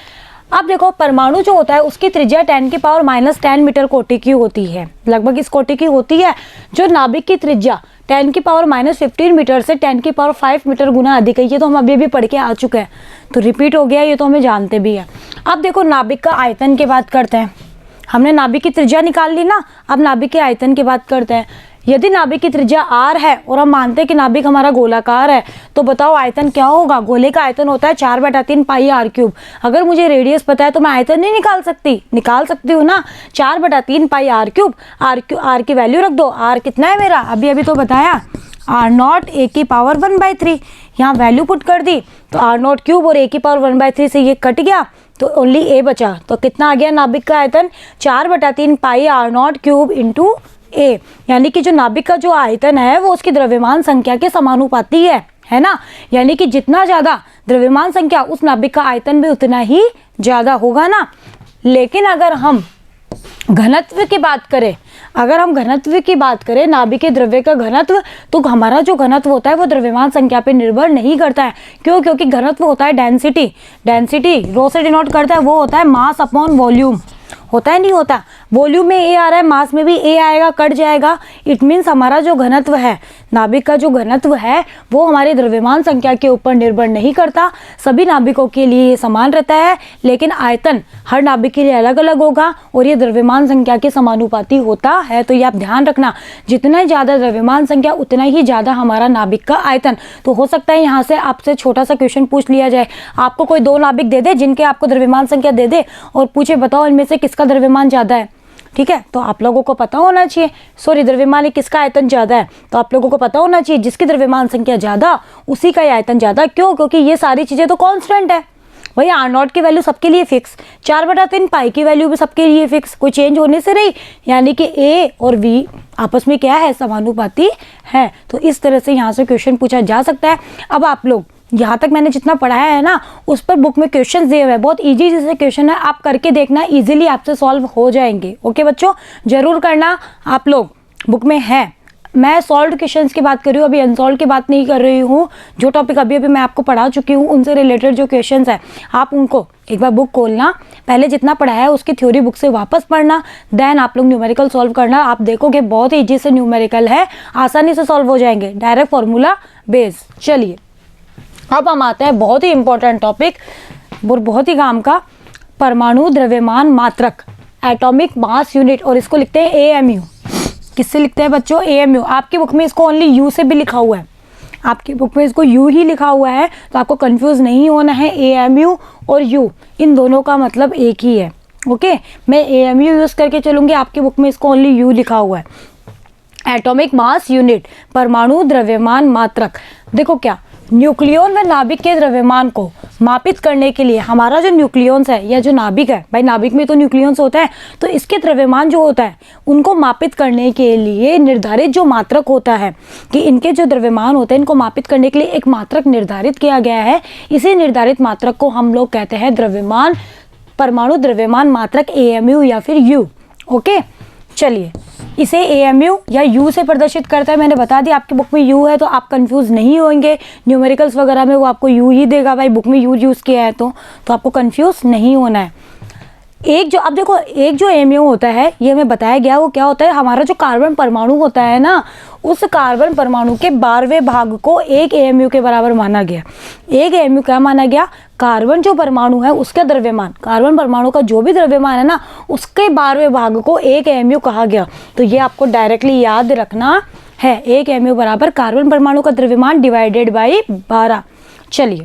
S1: अब देखो परमाणु जो होता है उसकी त्रिज्या 10⁻10 मीटर कोटि की होती है, लगभग इस कोटि की होती है। जो नाभिक की त्रिज्या 10⁻15 मीटर से 10⁵ मीटर गुना अधिक है, ये तो हम अभी पढ़ के आ चुके हैं, तो रिपीट हो गया, ये तो हमें जानते भी है। अब देखो नाभिक का आयतन की बात करते हैं। हमने नाभिक की त्रिज्या निकाल ली ना, अब नाभिक के आयतन की बात करते हैं। यदि नाभिक की त्रिज्या r है और हम मानते हैं कि नाभिक हमारा गोलाकार है, तो बताओ आयतन क्या होगा। गोले का आयतन होता है 4/3 πr³। अगर मुझे रेडियस पता है तो मैं आयतन नहीं निकाल सकती हूँ ना, 4/3 πr³। r की वैल्यू रख दो, r कितना है मेरा, अभी तो बताया r0 a⁻1/3, यहाँ वैल्यू पुट कर दी तो r0³ और a⁻1/3 से ये कट गया तो ओनली a बचा। तो कितना आ गया नाभिक का आयतन 4/3 πr0³ × a, यानी कि जो नाभिक का जो आयतन है वो उसकी द्रव्यमान संख्या के समानुपाती है ना। यानी कि जितना ज़्यादा द्रव्यमान संख्या उस नाभिक का आयतन भी उतना ही ज़्यादा होगा ना। लेकिन अगर हम घनत्व की बात करें, नाभिक के द्रव्य का घनत्व, तो हमारा जो घनत्व होता है वो द्रव्यमान संख्या पे निर्भर नहीं करता है। क्यों? क्योंकि घनत्व होता है डेंसिटी रो से डिनोट करता है, वो होता है मास अपॉन वॉल्यूम, होता है नहीं होता। वॉल्यूम में ए आ रहा है, मास में भी ए आएगा, कट जाएगा। इट मीन्स हमारा जो घनत्व है, नाभिक का जो घनत्व है वो हमारे द्रव्यमान संख्या के ऊपर निर्भर नहीं करता। सभी नाभिकों के लिए ये समान रहता है, लेकिन आयतन हर नाभिक के लिए अलग अलग होगा और ये द्रव्यमान संख्या के समानुपाती होता है। तो ये आप ध्यान रखना, जितना ज़्यादा द्रव्यमान संख्या उतना ही ज़्यादा हमारा नाभिक का आयतन। तो हो सकता है यहाँ से आपसे छोटा सा क्वेश्चन पूछ लिया जाए, आपको कोई दो नाभिक दे दे जिनके आपको द्रव्यमान संख्या दे दे और पूछे बताओ इनमें से किसका द्रव्यमान ज़्यादा है। ठीक है, तो आप लोगों को पता होना चाहिए, सॉरी द्रव्यमान किसका आयतन ज़्यादा है, तो आप लोगों को पता होना चाहिए जिसकी द्रव्यमान संख्या ज़्यादा उसी का आयतन ज़्यादा। क्यों? क्योंकि ये सारी चीज़ें तो कांस्टेंट है। वही आर नॉट की वैल्यू सबके लिए फिक्स, 4/3 पाई की वैल्यू भी सबके लिए फिक्स, कोई चेंज होने से नहीं, यानी कि ए और वी आपस में क्या है, समानुपाती है। तो इस तरह से यहाँ से क्वेश्चन पूछा जा सकता है। अब आप लोग यहाँ तक मैंने जितना पढ़ाया है ना, उस पर बुक में क्वेश्चन दिए हुए हैं, बहुत इजी जैसे क्वेश्चन है, आप करके देखना, इजीली आपसे सॉल्व हो जाएंगे। ओके बच्चों, जरूर करना, आप लोग बुक में है। मैं सॉल्व क्वेश्चंस की बात कर रही हूँ, अभी अनसॉल्व की बात नहीं कर रही हूँ। जो टॉपिक अभी मैं आपको पढ़ा चुकी हूँ उनसे रिलेटेड जो क्वेश्चंस है आप उनको एक बार बुक खोलना, पहले जितना पढ़ाया है उसकी थ्योरी बुक से वापस पढ़ना, देन आप लोग न्यूमेरिकल सॉल्व करना। आप देखोगे बहुत ईजी से न्यूमेरिकल है, आसानी से सॉल्व हो जाएंगे, डायरेक्ट फॉर्मूला बेस। चलिए अब हम आते हैं बहुत ही इंपॉर्टेंट टॉपिक और बहुत ही काम का, परमाणु द्रव्यमान मात्रक, एटॉमिक मास यूनिट, और इसको लिखते हैं AMU। किससे लिखते हैं बच्चों? AMU। आपकी बुक में इसको ओनली U से भी लिखा हुआ है, आपकी बुक में इसको U ही लिखा हुआ है, तो आपको कंफ्यूज नहीं होना है। AMU और U इन दोनों का मतलब एक ही है। ओके, मैं AMU यूज़ करके चलूँगी, आपकी बुक में इसको ओनली U लिखा हुआ है। एटॉमिक मास यूनिट, परमाणु द्रव्यमान मात्रक। देखो क्या, न्यूक्लियन व नाभिक के द्रव्यमान को मापित करने के लिए हमारा जो न्यूक्लियंस है या जो नाभिक है, भाई नाभिक में तो न्यूक्लियंस होता है, तो इसके द्रव्यमान जो होता है उनको मापित करने के लिए निर्धारित जो मात्रक होता है, कि इनके जो द्रव्यमान होते हैं इनको मापित करने के लिए एक मात्रक निर्धारित किया गया है। इसी निर्धारित मात्रक को हम लोग कहते हैं द्रव्यमान, परमाणु द्रव्यमान मात्रक AMU या फिर U। ओके, चलिए इसे AMU या U से प्रदर्शित करता है। मैंने बता दिया आपकी बुक में U है, तो आप कंफ्यूज नहीं होंगे। न्यूमेरिकल्स वगैरह में वो आपको U ही देगा, भाई बुक में U यूज़ किया है तो आपको कंफ्यूज नहीं होना है। एक जो, अब देखो एक जो AMU होता है, ये हमें बताया गया, वो क्या होता है, हमारा जो कार्बन परमाणु होता है ना, उस कार्बन परमाणु के 12वें भाग को एक AMU के बराबर माना गया। एक AMU क्या माना गया? कार्बन जो परमाणु है उसका द्रव्यमान, कार्बन परमाणु का जो भी द्रव्यमान है ना, उसके 12वें भाग को एक AMU कहा गया। तो ये आपको डायरेक्टली याद रखना है, एक AMU बराबर कार्बन परमाणु का द्रव्यमान डिवाइडेड बाई 12। चलिए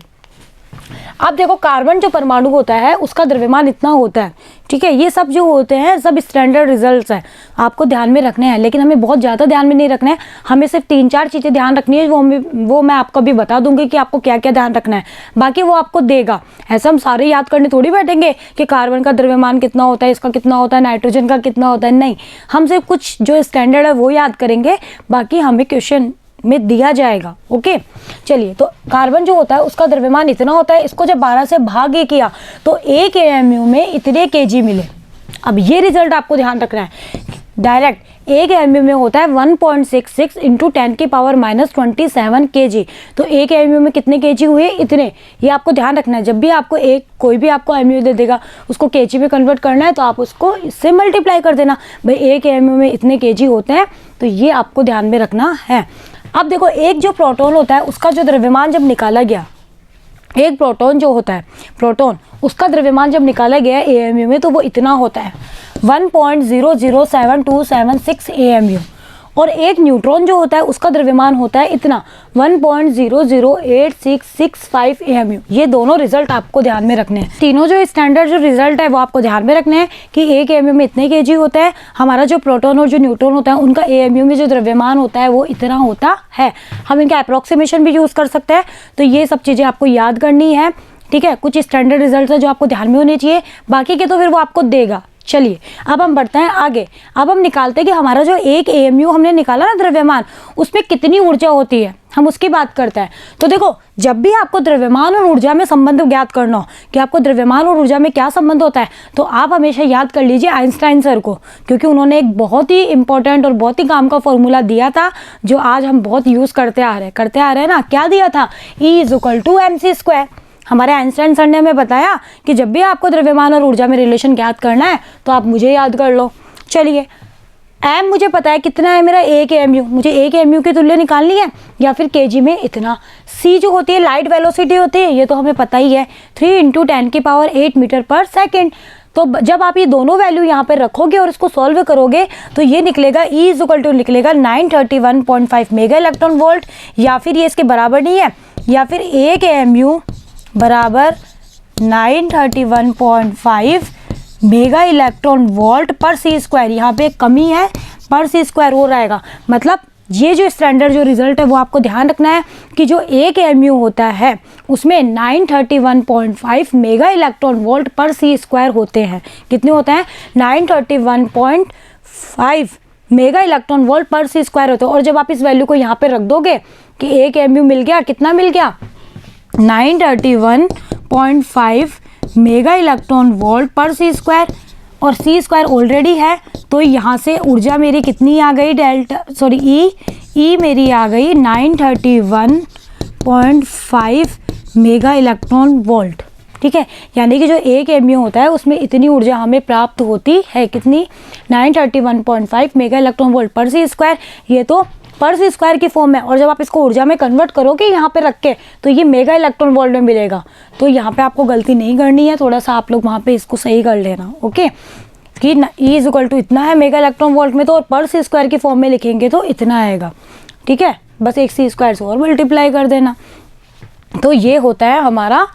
S1: अब देखो, कार्बन जो परमाणु होता है उसका द्रव्यमान इतना होता है। ठीक है, ये सब जो होते हैं सब स्टैंडर्ड रिजल्ट्स हैं, आपको ध्यान में रखने हैं, लेकिन हमें बहुत ज़्यादा ध्यान में नहीं रखना है। हमें सिर्फ 3-4 चीज़ें ध्यान रखनी है, वो मैं आपको अभी बता दूंगी कि आपको क्या क्या ध्यान रखना है, बाकी वो आपको देगा। ऐसा हम सारे याद करने थोड़ी बैठेंगे कि कार्बन का द्रव्यमान कितना होता है, इसका कितना होता है, नाइट्रोजन का कितना होता है, नहीं। हम सिर्फ कुछ जो स्टैंडर्ड है वो याद करेंगे, बाकी हमें क्वेश्चन में दिया जाएगा। ओके, चलिए तो कार्बन जो होता है उसका द्रव्यमान इतना होता है, इसको जब 12 से भाग किया तो एक AMU में इतने kg मिले। अब ये रिजल्ट आपको ध्यान रखना है, डायरेक्ट एक AMU में होता है 1.66 इंटू 10⁻⁻27 kg। तो एक AMU में कितने kg हुए? इतने। ये आपको ध्यान रखना है, जब भी आपको कोई भी आपको AMU दे देगा उसको kg में कन्वर्ट करना है, तो आप उसको इससे मल्टीप्लाई कर देना, भाई एक AMU में इतने kg होते हैं। तो ये आपको ध्यान में रखना है। अब देखो, एक जो प्रोटॉन होता है उसका जो द्रव्यमान जब निकाला गया, एक प्रोटॉन जो होता है, प्रोटॉन उसका द्रव्यमान जब निकाला गया AMU में, तो वो इतना होता है 1.007276 AMU। और एक न्यूट्रॉन जो होता है उसका द्रव्यमान होता है इतना 1.008665 AMU। ये दोनों रिजल्ट आपको ध्यान में रखने हैं। तीनों जो स्टैंडर्ड जो रिजल्ट है वो आपको ध्यान में रखने हैं कि एक AMU में इतने kg होता है, हमारा जो प्रोटॉन और जो न्यूट्रॉन होता है उनका AMU में जो द्रव्यमान होता है वो इतना होता है। हम इनका अप्रॉक्सीमेशन भी यूज़ कर सकते हैं। तो ये सब चीज़ें आपको याद करनी है। ठीक है, कुछ स्टैंडर्ड रिजल्ट है जो आपको ध्यान में होने चाहिए, बाकी के तो फिर वो आपको देगा। चलिए अब हम बढ़ते हैं आगे। अब हम निकालते हैं कि हमारा जो एक AMU हमने निकाला ना द्रव्यमान, उसमें कितनी ऊर्जा होती है, हम उसकी बात करते हैं। तो देखो, जब भी आपको द्रव्यमान और ऊर्जा में संबंध ज्ञात करना हो कि आपको द्रव्यमान और ऊर्जा में क्या संबंध होता है, तो आप हमेशा याद कर लीजिए आइंस्टाइन सर को, क्योंकि उन्होंने एक बहुत ही इंपॉर्टेंट और बहुत ही काम का फॉर्मूला दिया था जो आज हम बहुत यूज़ करते आ रहे हैं ना। क्या दिया था? E=mc²। हमारे आइंस्टाइन सर ने हमें बताया कि जब भी आपको द्रव्यमान और ऊर्जा में रिलेशन ज्ञात करना है तो आप मुझे याद कर लो। चलिए एम मुझे पता है कितना है मेरा 1 AMU, मुझे 1 AMU की तुल्य निकालनी है या फिर kg में इतना। c जो होती है लाइट वेलोसिटी होती है, ये तो हमें पता ही है 3 × 10⁸ मीटर पर सेकेंड। तो जब आप ये दोनों वैल्यू यहाँ पे रखोगे और इसको सॉल्व करोगे तो ये निकलेगा E = निकलेगा 931.5 मेगा इलेक्ट्रॉन वोल्ट, या फिर ये इसके बराबर नहीं है, या फिर 1 AMU बराबर 931.5 मेगा इलेक्ट्रॉन वोल्ट पर c²। यहाँ पे एक कमी है, पर c² हो रहेगा। मतलब ये जो स्टैंडर्ड जो रिजल्ट है वो आपको ध्यान रखना है कि जो 1 AMU होता है उसमें 931.5 मेगा इलेक्ट्रॉन वोल्ट पर c² होते हैं। कितने होते हैं? 931.5 मेगा इलेक्ट्रॉन वोल्ट पर c² होते हैं। और जब आप इस वैल्यू को यहाँ पे रख दोगे कि 1 AMU मिल गया, कितना मिल गया? 931.5 मेगा इलेक्ट्रॉन वोल्ट पर c², और c² ऑलरेडी है तो यहाँ से ऊर्जा मेरी कितनी आ गई? ई मेरी आ गई 931.5 मेगा इलेक्ट्रॉन वोल्ट। ठीक है, यानी कि जो 1 AMU होता है उसमें इतनी ऊर्जा हमें प्राप्त होती है। कितनी? 931.5 मेगा इलेक्ट्रॉन वोल्ट पर c²। ये तो पर c² की फॉर्म है, और जब आप इसको ऊर्जा में कन्वर्ट करोगे यहाँ पे रख के तो ये मेगा इलेक्ट्रॉन वोल्ट में मिलेगा। तो यहाँ पे आपको गलती नहीं करनी है, थोड़ा सा आप लोग वहाँ पे इसको सही कर लेना। ओके, कि E = इतना है मेगा इलेक्ट्रॉन वोल्ट में, तो और पर c² की फॉर्म में लिखेंगे तो इतना आएगा। ठीक है, बस एक c² से और मल्टीप्लाई कर देना। तो ये होता है हमारा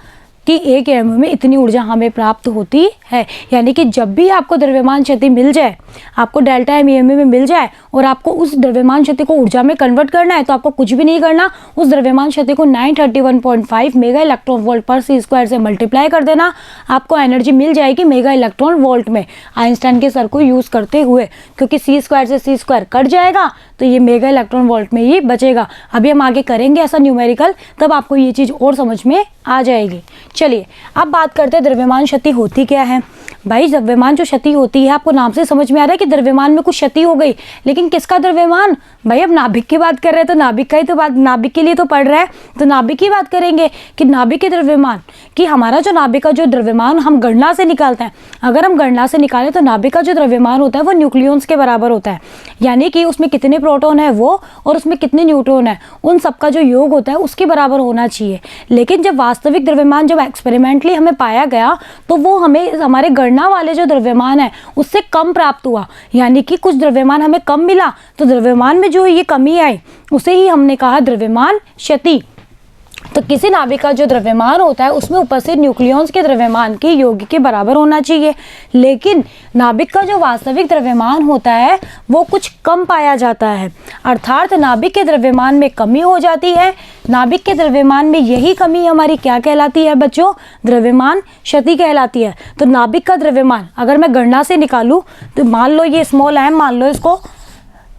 S1: कि 1 AMU में इतनी ऊर्जा हमें प्राप्त होती है। यानी कि जब भी आपको द्रव्यमान क्षति मिल जाए, आपको डेल्टा M EMU में मिल जाए और आपको उस द्रव्यमान क्षति को ऊर्जा में कन्वर्ट करना है, तो आपको कुछ भी नहीं करना, उस द्रव्यमान क्षति को 931.5 मेगा इलेक्ट्रॉन वोल्ट पर c² से मल्टीप्लाई कर देना। आपको एनर्जी मिल जाएगी मेगा इलेक्ट्रॉन वोल्ट में, आइंस्टाइन के सर को यूज़ करते हुए, क्योंकि c² से c² कट जाएगा तो ये मेगा इलेक्ट्रॉन वोल्ट में ही बचेगा। अभी हम आगे करेंगे ऐसा न्यूमेरिकल, तब आपको ये चीज़ और समझ में आ जाएगी। चलिए अब बात करते हैं द्रव्यमान क्षति होती क्या है। भाई द्रव्यमान जो क्षति होती है, आपको नाम से समझ में आ रहा है कि द्रव्यमान में कुछ क्षति हो गई, लेकिन किसका द्रव्यमान? भाई अब नाभिक की बात कर रहे हैं तो नाभिक का ही तो बात, नाभिक के लिए तो पढ़ रहा है, तो नाभिक की बात करेंगे कि नाभिक के द्रव्यमान, कि हमारा जो नाभिक का जो द्रव्यमान हम गणना से निकालते हैं, अगर हम गणना से निकालें तो नाभिक का जो द्रव्यमान होता है वो न्यूक्लियॉन्स के बराबर होता है। यानी कि उसमें कितने प्रोटॉन है वो और उसमें कितने न्यूट्रॉन है, उन सबका जो योग होता है उसके बराबर होना चाहिए। लेकिन जब वास्तविक द्रव्यमान जब एक्सपेरिमेंटली हमें पाया गया तो वो हमें हमारे गणना वाले जो द्रव्यमान है उससे कम प्राप्त हुआ। यानी कि कुछ द्रव्यमान हमें कम मिला, तो द्रव्यमान में जो ये कमी आई उसे ही हमने कहा द्रव्यमान क्षति। तो किसी नाभिक का जो द्रव्यमान होता है उसमें उपस्थित न्यूक्लियॉन्स के द्रव्यमान के योग के बराबर होना चाहिए। लेकिन नाभिक का जो वास्तविक द्रव्यमान होता है वो कुछ कम पाया जाता है, अर्थात नाभिक के द्रव्यमान में कमी हो जाती है। नाभिक के द्रव्यमान में यही कमी हमारी क्या कहलाती है बच्चों? द्रव्यमान क्षति कहलाती है। तो नाभिक का द्रव्यमान अगर मैं गणना से निकालूँ तो मान लो ये स्मॉल m मान लो इसको,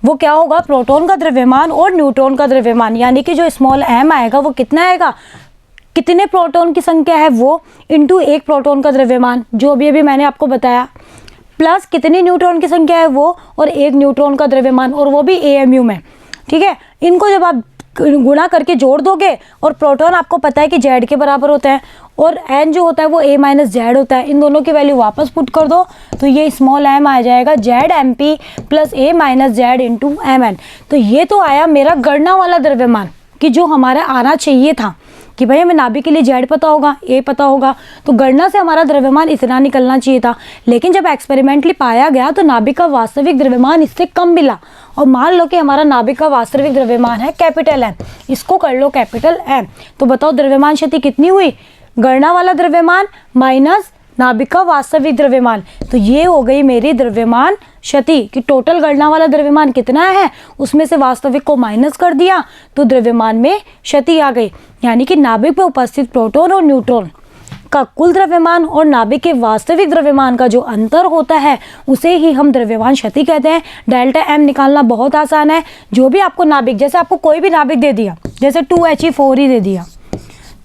S1: वो क्या होगा? प्रोटॉन का द्रव्यमान और न्यूट्रॉन का द्रव्यमान, यानी कि जो स्मॉल m आएगा वो कितना आएगा? कितने प्रोटॉन की संख्या है वो इंटू एक प्रोटॉन का द्रव्यमान, जो अभी अभी मैंने आपको बताया, प्लस कितनी न्यूट्रॉन की संख्या है वो और एक न्यूट्रॉन का द्रव्यमान, और वो भी AMU में। ठीक है, इनको जब आप गुणा करके जोड़ दोगे, और प्रोटॉन आपको पता है कि Z के बराबर होता है और N जो होता है वो A - Z होता है, इन दोनों की वैल्यू वापस पुट कर दो तो ये स्मॉल m आ जाएगा ZMP plus A - Z into Mn। तो ये तो आया मेरा गणना वाला द्रव्यमान, कि जो हमारा आना चाहिए था कि भाई हमें नाभिक के लिए Z पता होगा, A पता होगा, तो गणना से हमारा द्रव्यमान इतना निकलना चाहिए था। लेकिन जब एक्सपेरिमेंटली पाया गया तो नाभिक का वास्तविक द्रव्यमान इससे कम मिला। और मान लो कि हमारा नाभिक का वास्तविक द्रव्यमान है कैपिटल M, इसको कर लो कैपिटल M। तो बताओ द्रव्यमान क्षति कितनी हुई? गणना वाला द्रव्यमान माइनस नाभिक का वास्तविक द्रव्यमान, तो ये हो गई मेरी द्रव्यमान क्षति। कि टोटल गणना वाला द्रव्यमान कितना है उसमें से वास्तविक को माइनस कर दिया तो द्रव्यमान में क्षति आ गई। यानी कि नाभिक में उपस्थित प्रोटॉन और न्यूट्रॉन का कुल द्रव्यमान और नाभिक के वास्तविक द्रव्यमान का जो अंतर होता है उसे ही हम द्रव्यमान क्षति कहते हैं। डेल्टा M निकालना बहुत आसान है। जो भी आपको नाभिक, जैसे आपको कोई भी नाभिक दे दिया, जैसे 2He4 ही दे दिया,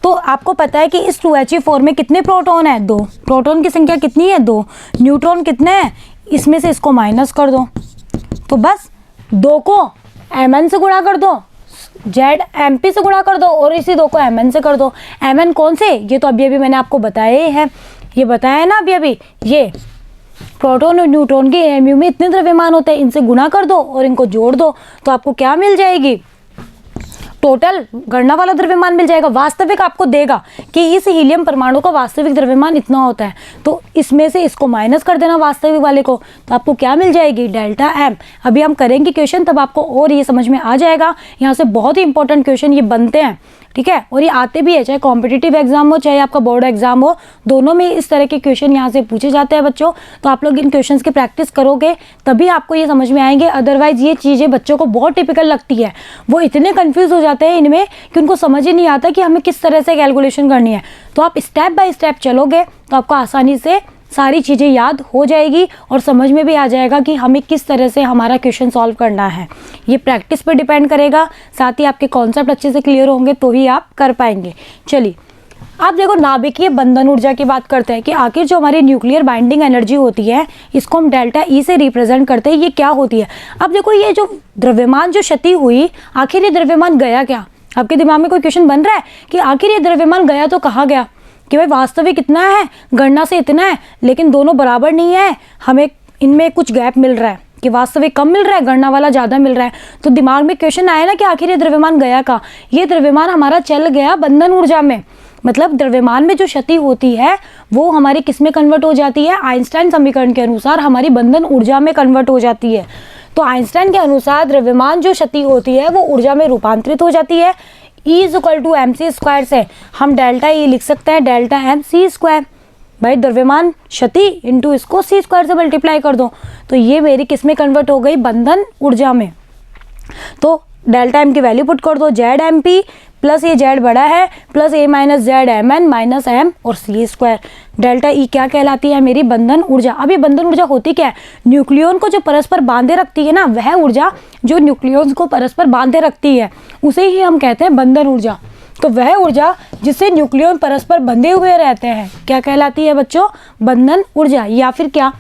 S1: तो आपको पता है कि इस 2He4 में कितने प्रोटॉन है? 2। प्रोटॉन की संख्या कितनी है? 2। न्यूट्रॉन कितने हैं? इसमें से इसको माइनस कर दो, तो बस 2 को Mn से गुणा कर दो, ZMP से गुणा कर दो और इसी 2 को Mn से कर दो। Mn कौन से? ये तो अभी अभी मैंने आपको बताया ही है, ये बताया है ना अभी अभी, ये प्रोटॉन और न्यूट्रॉन के एएमयू में इतने द्रव्यमान होते हैं, इनसे गुणा कर दो और इनको जोड़ दो तो आपको क्या मिल जाएगी, टोटल गणना वाला द्रव्यमान मिल जाएगा। वास्तविक आपको देगा कि इस हीलियम परमाणु का वास्तविक द्रव्यमान इतना होता है, तो इसमें से इसको माइनस कर देना वास्तविक वाले को, तो आपको क्या मिल जाएगी, डेल्टा एम। अभी हम करेंगे क्वेश्चन, तब आपको और ये समझ में आ जाएगा। यहाँ से बहुत ही इंपॉर्टेंट क्वेश्चन ये बनते हैं, ठीक है, और ये आते भी है, चाहे कॉम्पिटिटिव एग्जाम हो चाहे आपका बोर्ड एग्जाम हो, दोनों में इस तरह के क्वेश्चन यहाँ से पूछे जाते हैं बच्चों। तो आप लोग इन क्वेश्चंस की प्रैक्टिस करोगे तभी आपको ये समझ में आएंगे, अदरवाइज ये चीज़ें बच्चों को बहुत टिपिकल लगती है, वो इतने कंफ्यूज हो जाते हैं इनमें कि उनको समझ ही नहीं आता कि हमें किस तरह से कैलकुलेशन करनी है। तो आप स्टेप बाय स्टेप चलोगे तो आपको आसानी से सारी चीज़ें याद हो जाएगी और समझ में भी आ जाएगा कि हमें किस तरह से हमारा क्वेश्चन सॉल्व करना है। ये प्रैक्टिस पर डिपेंड करेगा, साथ ही आपके कॉन्सेप्ट अच्छे से क्लियर होंगे तो ही आप कर पाएंगे। चलिए आप देखो, नाभिकीय बंधन ऊर्जा की बात करते हैं कि आखिर जो हमारी न्यूक्लियर बाइंडिंग एनर्जी होती है, इसको हम डेल्टा ई से रिप्रेजेंट करते हैं, ये क्या होती है। अब देखो, ये जो द्रव्यमान जो क्षति हुई, आखिर ये द्रव्यमान गया क्या। आपके दिमाग में कोई क्वेश्चन बन रहा है कि आखिर ये द्रव्यमान गया तो कहाँ गया, कि भाई वास्तविक इतना है, गणना से इतना है, लेकिन दोनों बराबर नहीं है, हमें इनमें कुछ गैप मिल रहा है कि वास्तविक कम मिल रहा है, गणना वाला ज़्यादा मिल रहा है। तो दिमाग में क्वेश्चन आया ना कि आखिर ये द्रव्यमान गया का, ये द्रव्यमान हमारा चल गया बंधन ऊर्जा में। मतलब द्रव्यमान में जो क्षति होती है वो हमारी किस में कन्वर्ट हो जाती है, आइंस्टाइन समीकरण के अनुसार हमारी बंधन ऊर्जा में कन्वर्ट हो जाती है। तो आइंस्टाइन के अनुसार द्रव्यमान जो क्षति होती है वो ऊर्जा में रूपांतरित हो जाती है। E equal to M C square से हम डेल्टा ई लिख सकते हैं, डेल्टा एम सी स्क्वायर। भाई द्रव्यमान क्षति इंटू इसको सी स्क्वायर से मल्टीप्लाई कर दो, तो ये मेरी किस में कन्वर्ट हो गई, बंधन ऊर्जा में। तो डेल्टा एम की वैल्यू पुट कर दो, जेड एम पी प्लस ये जेड बड़ा है plus a minus z m n minus m और सी स्क्वायर। डेल्टा ई क्या कहलाती है, मेरी बंधन ऊर्जा। अब ये बंधन ऊर्जा होती क्या है, न्यूक्लियन को जो परस्पर बांधे रखती है ना, वह ऊर्जा जो न्यूक्लियन को परस्पर बांधे रखती है उसे ही हम कहते हैं बंधन ऊर्जा। तो वह ऊर्जा जिससे न्यूक्लियन परस्पर बंधे हुए रहते हैं क्या कहलाती है बच्चों, बंधन ऊर्जा। या फिर क्या,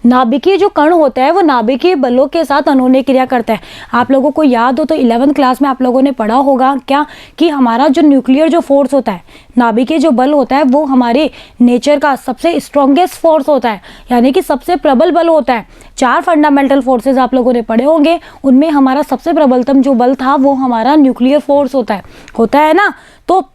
S1: नाभिकीय जो कण होता है वो नाभिकीय बलों के साथ अनोन्य क्रिया करता है। आप लोगों को याद हो तो 11वीं क्लास में आप लोगों ने पढ़ा होगा क्या कि हमारा जो न्यूक्लियर जो फोर्स होता है, नाभिकीय जो बल होता है, वो हमारे नेचर का सबसे स्ट्रॉन्गेस्ट फोर्स होता है, यानी कि सबसे प्रबल बल होता है। 4 फंडामेंटल फोर्सेज आप लोगों ने पढ़े होंगे, उनमें हमारा सबसे प्रबलतम जो बल था वो हमारा न्यूक्लियर फोर्स होता है ना। तो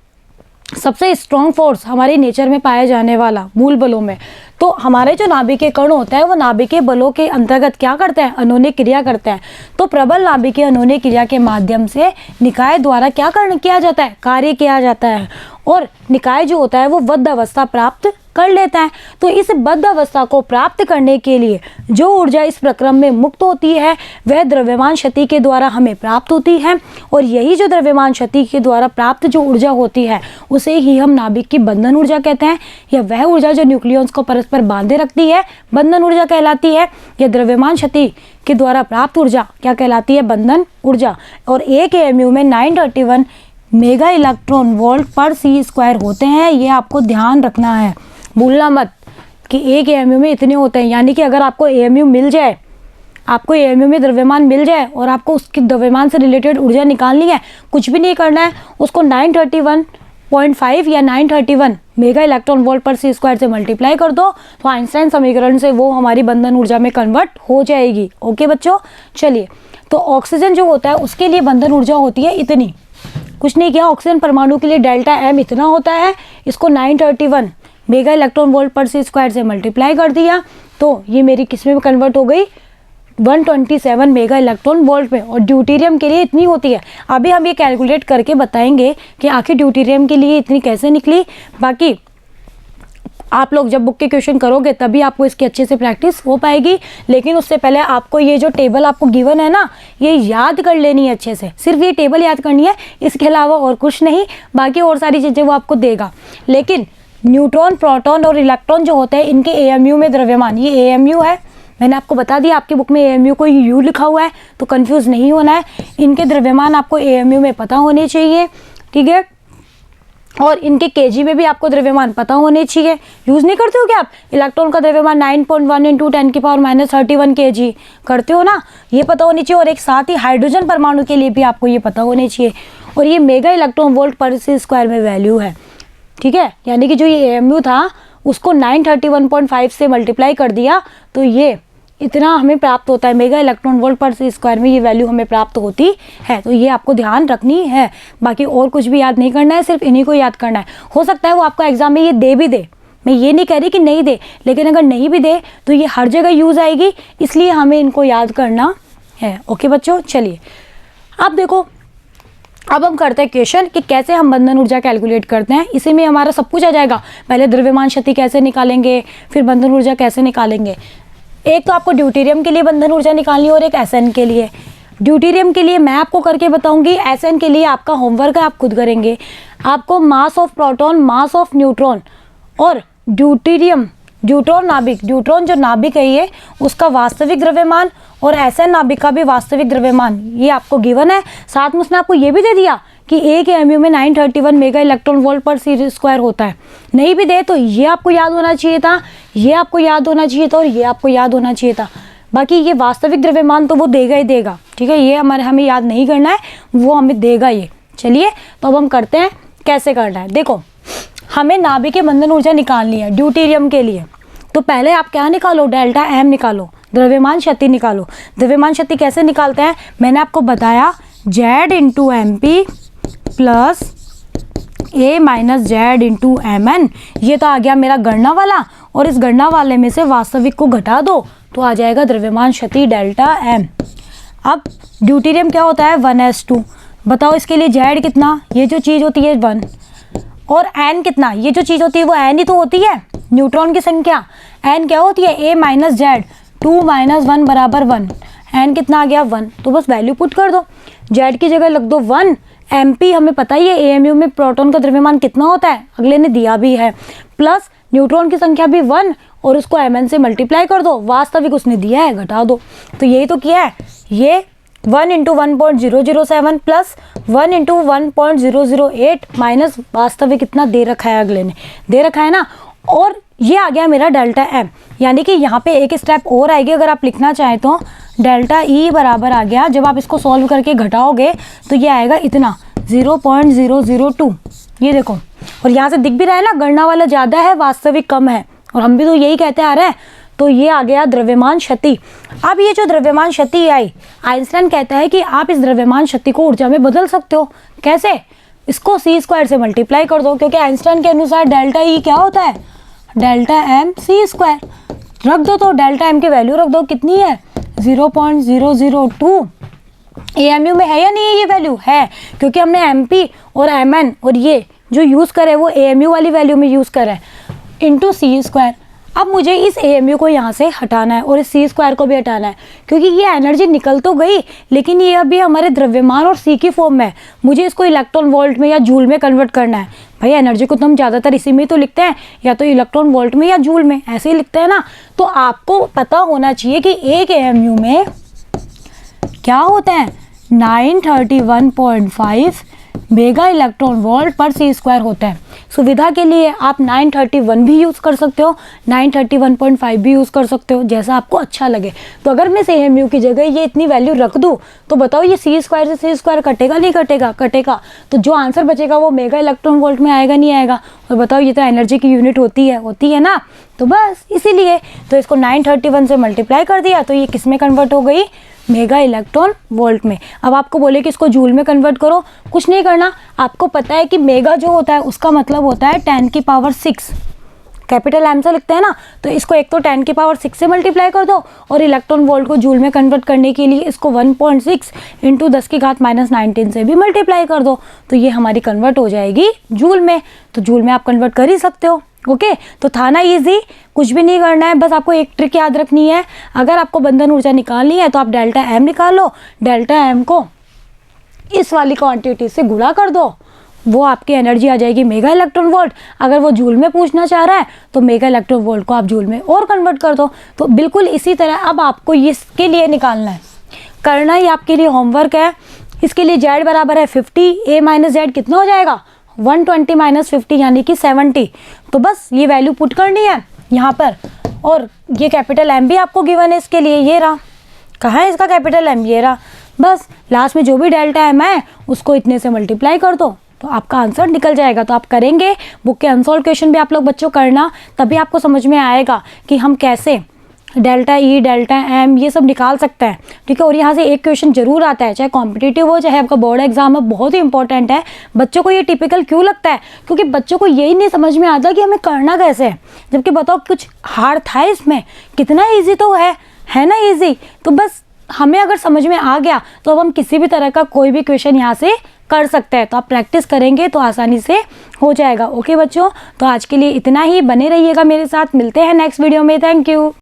S1: सबसे स्ट्रॉन्ग फोर्स हमारे नेचर में पाया जाने वाला मूल बलों में, तो हमारे जो नाभिकीय कण होता है वो नाभिकीय बलों के अंतर्गत क्या करते हैं, अनोन्य क्रिया करते हैं। तो प्रबल नाभिकीय अनोन्य क्रिया के माध्यम से निकाय द्वारा क्या किया जाता है, कार्य किया जाता है, और निकाय जो होता है वो बद्ध अवस्था प्राप्त कर लेता है। तो इस बद्ध अवस्था को प्राप्त करने के लिए जो ऊर्जा इस प्रक्रम में मुक्त होती है वह द्रव्यमान क्षति के द्वारा हमें प्राप्त होती है, और यही जो द्रव्यमान क्षति के द्वारा प्राप्त जो ऊर्जा होती है उसे ही हम नाभिक की बंधन ऊर्जा कहते हैं। या वह ऊर्जा जो न्यूक्लियॉन्स को परस्पर बांधे रखती है बंधन ऊर्जा कहलाती है। यह द्रव्यमान क्षति के द्वारा प्राप्त ऊर्जा क्या कहलाती है, बंधन ऊर्जा। और एक एएमयू में 931 मेगा इलेक्ट्रॉन वोल्ट पर सी स्क्वायर होते हैं, ये आपको ध्यान रखना है, भूलना मत कि एक एएमयू में इतने होते हैं। यानी कि अगर आपको एएमयू मिल जाए, आपको एएमयू में द्रव्यमान मिल जाए और आपको उसके द्रव्यमान से रिलेटेड ऊर्जा निकालनी है, कुछ भी नहीं करना है, उसको 931.5 या 931 मेगा इलेक्ट्रॉन वोल्ट पर सी स्क्वायर से मल्टीप्लाई कर दो, तो आइंस्टाइन समीकरण से वो हमारी बंधन ऊर्जा में कन्वर्ट हो जाएगी। ओके बच्चों, चलिए, तो ऑक्सीजन जो होता है उसके लिए बंधन ऊर्जा होती है इतनी, कुछ नहीं किया। ऑक्सीजन परमाणु के लिए डेल्टा एम इतना होता है, इसको 931 मेगा इलेक्ट्रॉन वोल्ट पर सी स्क्वायर से मल्टीप्लाई कर दिया, तो ये मेरी किस में कन्वर्ट हो गई, 127 मेगा इलेक्ट्रॉन वोल्ट में। और ड्यूटेरियम के लिए इतनी होती है। अभी हम ये कैलकुलेट करके बताएंगे कि आखिर ड्यूटेरियम के लिए इतनी कैसे निकली। बाकी आप लोग जब बुक के क्वेश्चन करोगे तभी आपको इसकी अच्छे से प्रैक्टिस हो पाएगी, लेकिन उससे पहले आपको ये जो टेबल आपको गिवन है ना, ये याद कर लेनी है अच्छे से। सिर्फ ये टेबल याद करनी है, इसके अलावा और कुछ नहीं। बाकी और सारी चीज़ें वो आपको देगा। लेकिन न्यूट्रॉन, प्रोटॉन और इलेक्ट्रॉन जो होते हैं इनके एएमयू में द्रव्यमान, ये एएमयू है, मैंने आपको बता दिया। आपकी बुक में एएमयू को यू लिखा हुआ है तो कंफ्यूज नहीं होना है। इनके द्रव्यमान आपको एएमयू में पता होने चाहिए, ठीक है। और इनके केजी में भी आपको द्रव्यमान पता होने चाहिए। यूज़ नहीं करते हो क्या आप, इलेक्ट्रॉन का द्रव्यमान 9.1 × 10⁻³ kg करते हो ना, ये पता होनी चाहिए। और एक साथ ही हाइड्रोजन परमाणु के लिए भी आपको ये पता होने चाहिए। और ये मेगा इलेक्ट्रॉन वोल्ट पर सी स्क्वायर में वैल्यू है, ठीक है। यानी कि जो ये एएमयू था उसको 931.5 से मल्टीप्लाई कर दिया तो ये इतना हमें प्राप्त होता है, मेगा इलेक्ट्रॉन वोल्ट पर सी स्क्वायर में ये वैल्यू हमें प्राप्त होती है। तो ये आपको ध्यान रखनी है, बाकी और कुछ भी याद नहीं करना है, सिर्फ इन्हीं को याद करना है। हो सकता है वो आपका एग्जाम में ये दे भी दे, मैं ये नहीं कह रही कि नहीं दे, लेकिन अगर नहीं भी दे तो ये हर जगह यूज़ आएगी, इसलिए हमें इनको याद करना है। ओके बच्चों, चलिए अब देखो, अब हम करते हैं क्वेश्चन कि कैसे हम बंधन ऊर्जा कैलकुलेट करते हैं। इसी में हमारा सब कुछ आ जाएगा। पहले द्रव्यमान शक्ति कैसे निकालेंगे, फिर बंधन ऊर्जा कैसे निकालेंगे। एक तो आपको ड्यूटेरियम के लिए बंधन ऊर्जा निकालनी है और एक एसएन के लिए। ड्यूटेरियम के लिए मैं आपको करके बताऊंगी, एसएन के लिए आपका होमवर्क है, आप खुद करेंगे। आपको mass of proton, mass of neutron और ड्यूटेरियम, ड्यूट्रॉन नाभिक, ड्यूट्रॉन जो नाभिक है ये, उसका वास्तविक द्रव्यमान और एसएन नाभिक का भी वास्तविक द्रव्यमान, ये आपको गिवन है। साथ में उसने आपको ये भी दे दिया कि एक एमयू में 931 मेगा इलेक्ट्रॉन वोल्ट पर सी स्क्वायर होता है। नहीं भी दे तो ये आपको याद होना चाहिए था, ये आपको याद होना चाहिए था और ये आपको याद होना चाहिए था। बाकी ये वास्तविक द्रव्यमान तो वो देगा ही देगा, ठीक है, ये हमें याद नहीं करना है, वो हमें देगा ये। चलिए तो अब हम करते हैं कैसे करना है। देखो, हमें नाभिक के बंधन ऊर्जा निकालनी है ड्यूटेरियम के लिए। तो पहले आप क्या निकालो, डेल्टा एम निकालो, द्रव्यमान शक्ति निकालो। द्रव्यमान शक्ति कैसे निकालते हैं मैंने आपको बताया, z into m p plus a minus z into m n. ये तो आ गया मेरा गणना वाला, और इस गणना वाले में से वास्तविक को घटा दो तो आ जाएगा द्रव्यमान शक्ति डेल्टा एम। अब ड्यूटेरियम क्या होता है, 1s2। बताओ इसके लिए जेड कितना, ये जो चीज़ होती है 1, और एन कितना, ये जो चीज़ होती है वो एन ही तो होती है, न्यूट्रॉन की संख्या। एन क्या होती है, ए माइनस जेड, 2 माइनस 1 बराबर 1। एन कितना आ गया 1, तो बस वैल्यू पुट कर दो, जेड की जगह लग दो 1। एमपी हमें पता ही है एएमयू में प्रोटॉन का द्रव्यमान कितना होता है, अगले ने दिया भी है, प्लस न्यूट्रॉन की संख्या भी 1 और उसको mn से मल्टीप्लाई कर दो, वास्तविक उसने दिया है घटा दो। तो यही तो किया है, ये 1 इंटू 1.007 प्लस 1 इंटू 1.008 माइनस वास्तविक कितना दे रखा है, अगले ने दे रखा है ना, और ये आ गया मेरा डेल्टा एम। यानी कि यहाँ पे एक स्टेप और आएगी, अगर आप लिखना चाहें तो डेल्टा ई बराबर आ गया, जब आप इसको सॉल्व करके घटाओगे तो ये आएगा इतना 0.002। ये देखो, और यहाँ से दिख भी रहा है ना, गणना वाला ज़्यादा है वास्तविक कम है, और हम भी तो यही कहते आ रहे हैं। तो ये आ गया द्रव्यमान शक्ति। अब ये जो द्रव्यमान शक्ति आई, आइंस्टाइन कहता है कि आप इस द्रव्यमान शक्ति को ऊर्जा में बदल सकते हो। कैसे, इसको सी स्क्वायर से मल्टीप्लाई कर दो, क्योंकि आइंस्टाइन के अनुसार डेल्टा ई क्या होता है, डेल्टा एम सी स्क्वायर। रख दो तो डेल्टा एम की वैल्यू रख दो, कितनी है 0.002। एएमयू में है या नहीं है, ये वैल्यू है, क्योंकि हमने एमपी और एमएन और ये जो यूज़ करे वो एएमयू वाली वैल्यू में यूज़ करे, इंटू सी स्क्वायर। अब मुझे इस एएमयू को यहाँ से हटाना है और इस सी स्क्वायर को भी हटाना है, क्योंकि ये एनर्जी निकल तो गई, लेकिन ये अभी हमारे द्रव्यमान और सी की फॉर्म में है। मुझे इसको इलेक्ट्रॉन वोल्ट में या जूल में कन्वर्ट करना है। भाई एनर्जी को तो हम ज़्यादातर इसी में तो लिखते हैं, या तो इलेक्ट्रॉन वोल्ट में या जूल में, ऐसे ही लिखते हैं ना। तो आपको पता होना चाहिए कि एक एएमयू में क्या होता है, 931.5 मेगा इलेक्ट्रॉन वोल्ट पर सी स्क्वायर होता है। सुविधा के लिए आप 931 भी यूज़ कर सकते हो, 931.5 भी यूज़ कर सकते हो, जैसा आपको अच्छा लगे। तो अगर मैं एएमयू की जगह ये इतनी वैल्यू रख दूँ तो बताओ ये सी स्क्वायर से सी स्क्वायर कटेगा नहीं कटेगा, कटेगा। तो जो आंसर बचेगा वो मेगा इलेक्ट्रॉन वोल्ट में आएगा नहीं आएगा। और बताओ ये तो एनर्जी की यूनिट होती है ना, तो बस इसीलिए तो इसको 931 से मल्टीप्लाई कर दिया तो ये किस में कन्वर्ट हो गई, मेगा इलेक्ट्रॉन वोल्ट में। अब आपको बोले कि इसको जूल में कन्वर्ट करो, कुछ नहीं करना, आपको पता है कि मेगा जो होता है उसका मतलब होता है 10 की पावर 6, कैपिटल एम से लिखते हैं ना। तो इसको एक तो 10 की पावर 6 से मल्टीप्लाई कर दो, और इलेक्ट्रॉन वोल्ट को जूल में कन्वर्ट करने के लिए इसको 1.6 इंटू 10 की घात -19 से भी मल्टीप्लाई कर दो, तो ये हमारी कन्वर्ट हो जाएगी जूल में। तो जूल में आप कन्वर्ट कर ही सकते हो। ओके, तो था ना इजी, कुछ भी नहीं करना है, बस आपको एक ट्रिक याद रखनी है। अगर आपको बंधन ऊर्जा निकालनी है तो आप डेल्टा एम निकालो, डेल्टा एम को इस वाली क्वांटिटी से गुणा कर दो, वो आपकी एनर्जी आ जाएगी मेगा इलेक्ट्रॉन वोल्ट। अगर वो जूल में पूछना चाह रहा है तो मेगा इलेक्ट्रॉन वोल्ट को आप जूल में और कन्वर्ट कर दो। तो बिल्कुल इसी तरह अब आपको इसके लिए निकालना है, करना ही आपके लिए होमवर्क है। इसके लिए जेड बराबर है 50, ए माइनस जेड कितना हो जाएगा 120 माइनस 50 यानी कि 70। तो बस ये वैल्यू पुट करनी है यहाँ पर, और ये कैपिटल एम भी आपको गिवन है इसके लिए, ये रहा। कहाँ है इसका कैपिटल एम, ये रहा। बस लास्ट में जो भी डेल्टा एम है उसको इतने से मल्टीप्लाई कर दो, तो आपका आंसर निकल जाएगा। तो आप करेंगे, बुक के अनसॉल्व क्वेश्चन भी आप लोग बच्चों करना, तभी आपको समझ में आएगा कि हम कैसे डेल्टा ई, डेल्टा एम ये सब निकाल सकते हैं, ठीक है। और यहाँ से एक क्वेश्चन जरूर आता है, चाहे कॉम्पिटिटिव हो चाहे आपका बोर्ड एग्जाम हो, बहुत ही इंपॉर्टेंट है। बच्चों को ये टिपिकल क्यों लगता है? क्योंकि बच्चों को यही नहीं समझ में आता कि हमें करना कैसे है, जबकि बताओ कुछ हार्ड था इसमें, कितना ईजी तो है ना ईजी। तो बस हमें अगर समझ में आ गया तो अब हम किसी भी तरह का कोई भी क्वेश्चन यहाँ से कर सकते हैं। तो आप प्रैक्टिस करेंगे तो आसानी से हो जाएगा। ओके बच्चों, तो आज के लिए इतना ही, बने रहिएगा मेरे साथ, मिलते हैं नेक्स्ट वीडियो में। Thank you.